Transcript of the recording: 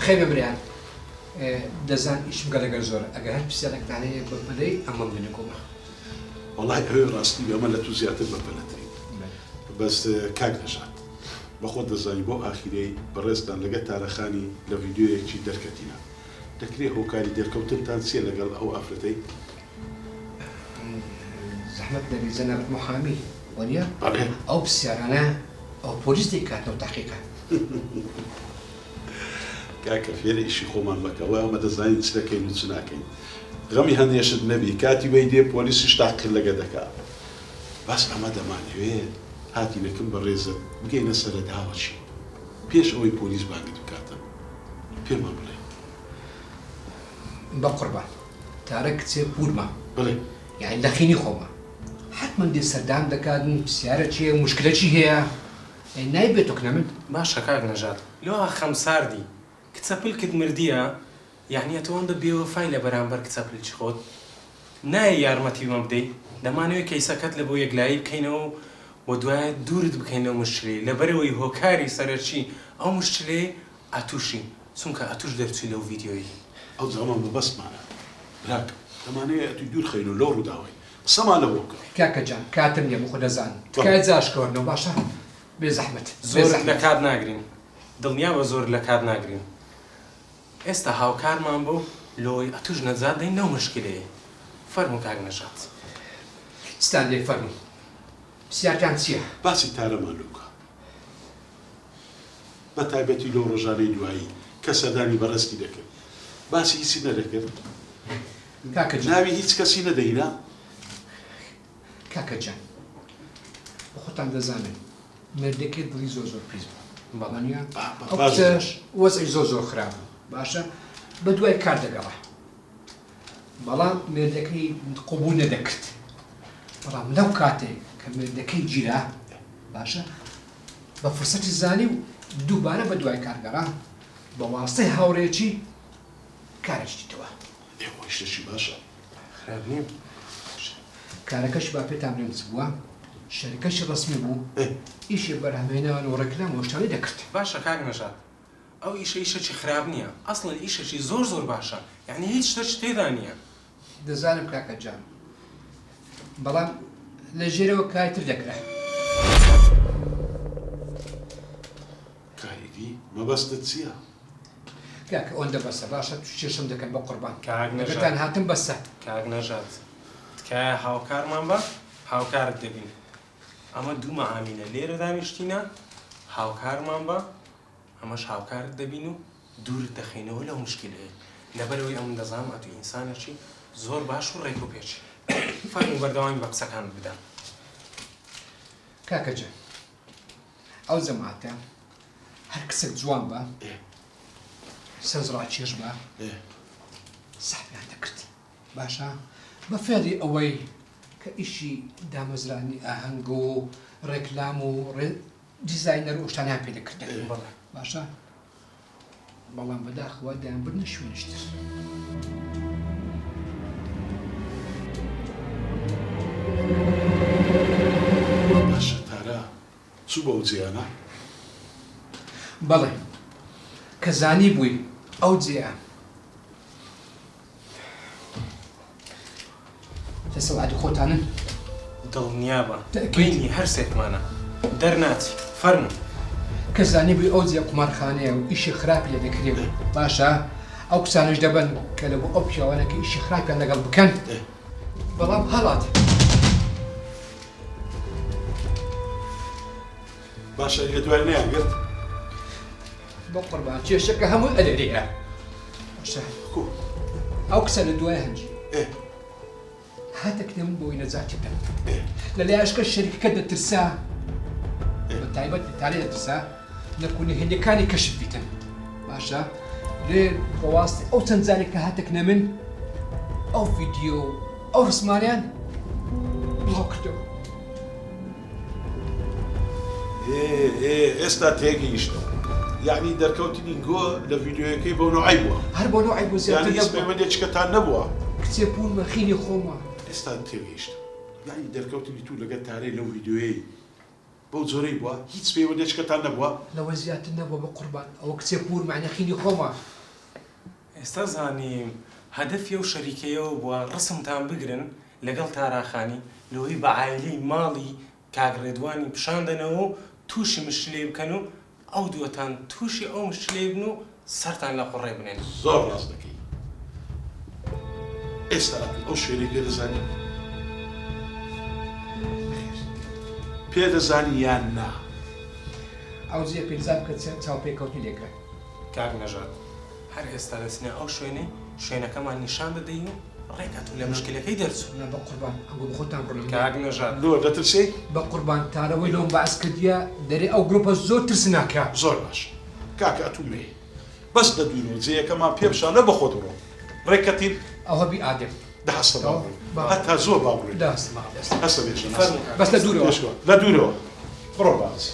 خيمة بريان دزان إيش مقلق زور أجهل بسيرك عليه ببلي أما منكم والله هو راستي بأمل لا تزيات ببلتي بس كاك نجات بخود دزاني بو آخری برستان لقيت على خاني لفيديو يكشي دركتينا تكريه هو كاري دركوتن تانسي لقال أو أفرتي زحمة نبي زنابة محامي وليا عليه أو بسيارنا أو بوليس ديكات أو تحقيقا كاك فيري إشي خومان لك وما دزاني تسلكين وتسناكين غمي هني يشد نبي كاتي بيدي بوليس يشتاق لقدك بس أما دماني وين هاتي لكم بريزة بقينا سرد هاوشي بيش أوي بوليس باقي دكاتم بيما بلي بقربان تارك تسير بولما بلي يعني دخيني خوما حتما دي سردان دكادن بسيارة شيء مشكلة شيء هي نايبتك نمن باشا كاك نجات لو خمساردي كتسابل كد مردية يعني أتوان بيو فايلة برامبر كتسابل شخوت ناي يارمتي مبدي دمانوي كيسا كتلبو يقلاي بكينو ودواء دورد بكينو مشكلة لبروي هو كاري سرشي أو مشكلة أتوشي سونك أتوش درتي لو فيديوي أو زمان بس معنا راك تمانية تدور خيلو لورو داوي سما لبوك كاكا جان كاتم يا مخو دزان تكايزاش كورنو باشا بزحمة زور لكاد ناقرين دڵنیا بە زۆر لە کات ناگرین ئێستا هاوکارمان بۆ لۆی ئەتوش نەزاد دەین نەو مشکلەیە فەرموو کاک نەژات ستان لێ فەرموو پرسیارتان چییە؟ باسی تارەمان لوکە بە تایبەتی لەو ڕۆژانەی دوایی کە سەردانی بەڕستی دەکرد باسی هیچی نەدەکرد کاکە جان ناوی هیچ کەسی نەدەینا کاکە جان بۆ خۆتان دەزانن مردەکەی دڵی زۆر زۆر پیس بوو بەڵەنیا ئەو کچەش وەزعی زۆر زۆر خراپ بوو باشە بە دوای کار دەگەڕا بەڵام مردەکەی قبوو نەدەکرد بەڵام لەو کاتێک کە مردەکەی گیرا باشە بە فرسەتی زانی و دووبارە بە دوای کارگەڕا بە واستەی هاوڕێکی کارێکی دیتەوە ئێوە شتێکی باشە خراپ نیم کارەکەش با پێتان بڵێم چ بووە شەریکەشی ڕسمی بوو ئیشی بەرهەمهێنان و ڕێکلام و شتانی دەکرد باشە کاک نەژات ئەو ئیشە ئیشەکی خراپ نییە ئەسڵەن ئیشەکی زۆر زۆر باشە یعنی هیچ شتێک تێدا نییە دەزانم کاکە جان بەڵام لە ژێرەوە کایتر دەکرا کاریدی مەبەستت چییە؟ کاکە ئەوەندە بەسە باشە چێشم دەکەن بە قوربان کاک نەژات دەگەتان هاتم بەسە کاک نەژات تکایە هاوکارمان بە هاوکارت دەبین ئەمە دوو مەعامینە لێرە دانیشتینە هاوکارمان بە ئەمەش هاوکارت دەبین و دوورت دەخینەوە لەو مشکلەیە لەبەرەوەی ئەم دەزانم ئەتو ئینسانێکی زۆر باش و ڕێک و پێچی فەرموو بەردەوامی بە قسەکان بدە کاکە جان ئەو جەماعەتە هەر کچێک جوان بە سەرنج ڕاکێش بە سەحبیان دەکرد باشە بە فێری ئەوەی کە ئیشی دامەزرانی ئاهەنگ و ڕێکلام و دیزاینەر و شتانیان پێ دەکردن باشە بەڵام بەداخەوە دایانبردنە شوێنشتر باشە تارە چوو بە ئەو جیانە بەڵێ کە زانی بووی ئەو جێە دەسەڵاتی خۆتانن دڵنیا بە بینی هەر سێکمانە دەرناچی فەرموو کە زانی بووی ئەو جێ قومارخانەیە و ئیشی خراپی لێ دەکرێت باشە ئەو کسانش دەبن کە لە بۆ ئەو پیاوانەکە ئیشی خراپیان لەگەڵ بکەن بەڵام هەڵات باشە لە دوای نەیانگرت بۆ قوربان کێشەکە هەموو ئەلێرەیە باشە ئەو کسە لە دوای هەنجی هاتەک نەمن بۆی نەجاتی بدەن لە لایەشکە شەریکەکە دەترسا بە تایبەت ئیتالی دەترسا نەکوونی هێندەکانی کەشف بیتن باشە لێ بەواستی ئەو چەند جارێک کە هاتەک نەمن ئەو ڤیدیۆ ئەو ڕسمانیان بڵاو کردەوە ئێستا تێگەیشتە یعنی دەرکەوتنی گۆ لە ڤیدیۆیەکەی بۆ نوعی بووە هەر بۆ نوعی بوو زیاتر یعنی پەیوەندێکەکەتان نەبووە کچێ بوون مەخینی خۆمە ئێستا تێگەیشتە یعنی دەرکەوتنی تو لەگەڵ تارەی لەو ڤیدیۆیەی بەو جۆرەی بووە هیچ پەیوەندێکەکەتان نەبووە لەوە زیاتر نەبووە بە قوربان ئەوە کچێ پور معنەخینی خۆمە ئێستا زانیم هەدەفی و شەریکەیەوە بووە ڕسمتان بگرن لەگەڵ تاراخانی لەوەی بە عایلەی ماڵی کاگڕێدوانی پیشاندنەوە و تووشی مشتلێ بکەن و ئەو دووەتان تووشی ئەو مشتلێ بن و سەرتان لە قوڕێ بنێن. زۆر ڕاست دەکەی. ئێستا ئەو شوێنەی پێدەزانی؟ پێدەزانی یان نا؟ ئەو جێ پێنجاب کە چاوپێکەوتنی لێکرا. کاک نەژاد هەر ئێستا دەچنە ئەو شوێنەکەمان نیشان دەدەین و ڕێکات و لە مشکلەکەی دەرچوو. بە قوربان ئەو بە خۆتان بڕۆن. کاک نەژاد لۆر دەترسی؟ بە قوربان تارەوەی لەوم بەعس کردیە دەرێ ئەو گروپە زۆر ترسناکە. زۆر باش. کاکە ئەتومێ. بەس دەدوین و جێیەکەمان پێ بشانە بە خۆت بڕۆ. ڕێکەتین ئەوە بی ئادەم. دەهەستە باوڕێ. هەتا زۆر باوڕێ. دەست هەستە بێشە. بەس لە دوورەوە. لە دوورەوە. بڕۆ باسی.